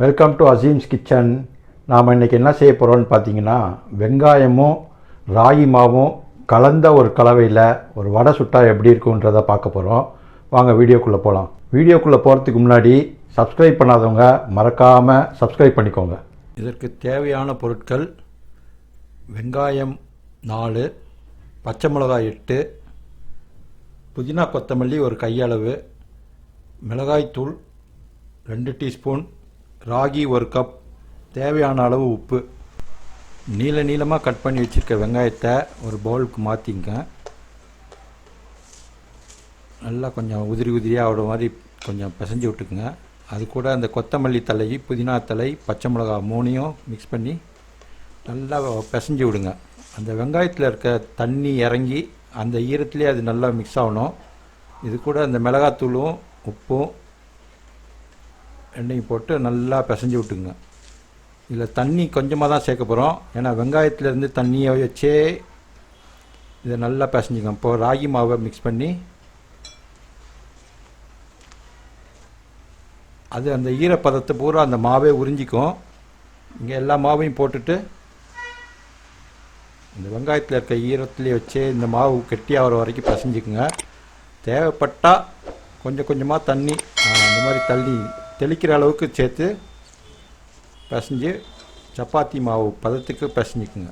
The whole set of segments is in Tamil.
Welcome to அzeemskitchen. நாம் இன்றைக்கி என்ன செய்ய போகிறோம்னு பார்த்தீங்கன்னா, வெங்காயமும் ராகி மாவும் கலந்த ஒரு கலவையில் ஒரு வடை சுட்டால் எப்படி இருக்குன்றதை பார்க்க போகிறோம். வாங்க வீடியோக்குள்ளே போகலாம். வீடியோக்குள்ளே போகிறதுக்கு முன்னாடி சப்ஸ்கிரைப் பண்ணாதவங்க மறக்காமல் சப்ஸ்கிரைப் பண்ணிக்கோங்க. இதற்கு தேவையான பொருட்கள்: வெங்காயம் 4, பச்சை மிளகாய் 8, புதினா கொத்தமல்லி ஒரு கையளவு, மிளகாய்த்தூள் 2 டீஸ்பூன், ராகி 1 கப், தேவையான அளவு உப்பு. நீளமாக கட் பண்ணி வச்சுருக்க வெங்காயத்தை ஒரு பவுலுக்கு மாற்றிங்க. நல்லா கொஞ்சம் உதிரியாக ஆகிற மாதிரி கொஞ்சம் பிசைஞ்சு விட்டுக்குங்க. அது கூட அந்த கொத்தமல்லி தழை, புதினா தழை, பச்சை மிளகா 3ஐயும் மிக்ஸ் பண்ணி நல்லா பிசைஞ்சு விடுங்க. அந்த வெங்காயத்தில் இருக்க தண்ணி இறங்கி அந்த ஈரத்துலேயே அது நல்லா மிக்ஸ் ஆகணும். இது கூட அந்த மிளகாத்தூளும் உப்பும் எண்ணெயும் போட்டு நல்லா பிசைஞ்சு விட்டுங்க. இதில் தண்ணி கொஞ்சமாக தான் சேர்க்க போகிறோம், ஏன்னா வெங்காயத்துலேருந்து தண்ணியை வச்சே இதை நல்லா பிசைஞ்சுங்க. இப்போது ராகி மாவை மிக்ஸ் பண்ணி அது அந்த ஈரப்பதத்தை பூரா அந்த மாவே உறிஞ்சிக்கும். இங்கே எல்லா மாவையும் போட்டுட்டு இந்த வெங்காயத்தில் இருக்க ஈரத்துலேயே வச்சே இந்த மாவு கெட்டியாகிற வரைக்கும் பிசைஞ்சிக்குங்க. தேவைப்பட்டால் கொஞ்சமாக தண்ணி அந்த மாதிரி தண்ணி தெளிக்கிற அளவுக்கு சேர்த்து பிசைஞ்சு சப்பாத்தி மாவு பதத்துக்கு பிசைஞ்சிக்குங்க.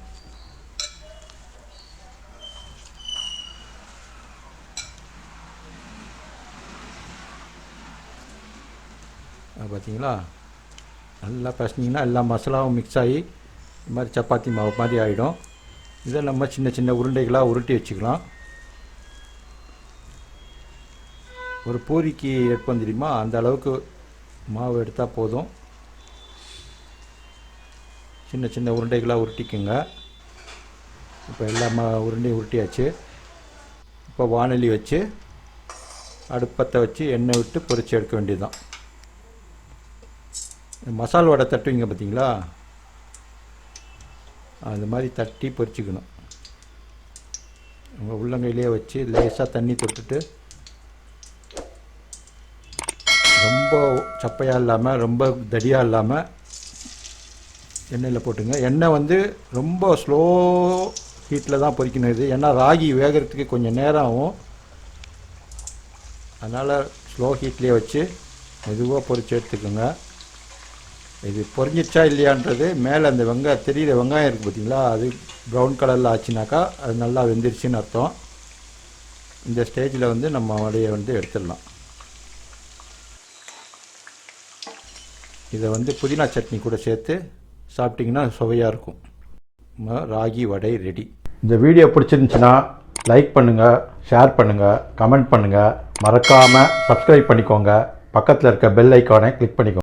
பார்த்தீங்களா, நல்லா பிசைஞ்சிங்கன்னா எல்லா மசாலாவும் மிக்ஸ் ஆகி இந்த மாதிரி சப்பாத்தி மாவு மாதிரி ஆகிடும். இதை நம்ம சின்ன உருண்டைகளாக உருட்டி வச்சுக்கலாம். ஒரு பூரிக்கு எடுப்போம் தெரியுமா, அந்த அளவுக்கு மாவு எடுத்தால் போதும். சின்ன உருண்டைகளாக உருட்டிக்குங்க. இப்போ எல்லா உருண்டையும் உருட்டியாச்சு. இப்போ வானொலி வச்சு அடுப்பத்தை வச்சு எண்ணெய் விட்டு பொரித்து எடுக்க வேண்டியதுதான். மசால் வடை தட்டுவீங்க பார்த்தீங்களா, அது மாதிரி தட்டி பொரிச்சிக்கணும். உங்கள் உள்ளங்கையிலே வச்சு லேசாக தண்ணி தொட்டுட்டு ரொம்ப சப்பையாக இல்லாமல் ரொம்ப தடியாக இல்லாமல் எண்ணெயில் போட்டுங்க. எண்ணெய் வந்து ரொம்ப ஸ்லோ ஹீட்டில் தான் பொரிக்கணும் இது, ஏன்னா ராகி வேகிறதுக்கு கொஞ்சம் நேரம் ஆகும். அதனால் ஸ்லோ ஹீட்லேயே வச்சு மெதுவாக பொரித்து எடுத்துக்கோங்க. இது பொரிஞ்சிச்சா இல்லையான்றது மேலே அந்த தெரிகிற வெங்காயம் இருக்குது பார்த்தீங்களா, அது ப்ரௌன் கலரில் ஆச்சுனாக்கா அது நல்லா வெந்துருச்சுன்னு அர்த்தம். இந்த ஸ்டேஜில் வந்து நம்ம வடையை வந்து எடுத்துடலாம். இதை வந்து புதினா சட்னி கூட சேர்த்து சாப்பிட்டிங்கன்னா சுவையாக இருக்கும். ராகி வடை ரெடி. இந்த வீடியோ பிடிச்சிருந்துச்சுன்னா லைக் பண்ணுங்கள், ஷேர் பண்ணுங்கள், கமெண்ட் பண்ணுங்கள். மறக்காமல் சப்ஸ்கிரைப் பண்ணிக்கோங்க. பக்கத்தில் இருக்க பெல் ஐக்கானை கிளிக் பண்ணிக்கோங்க.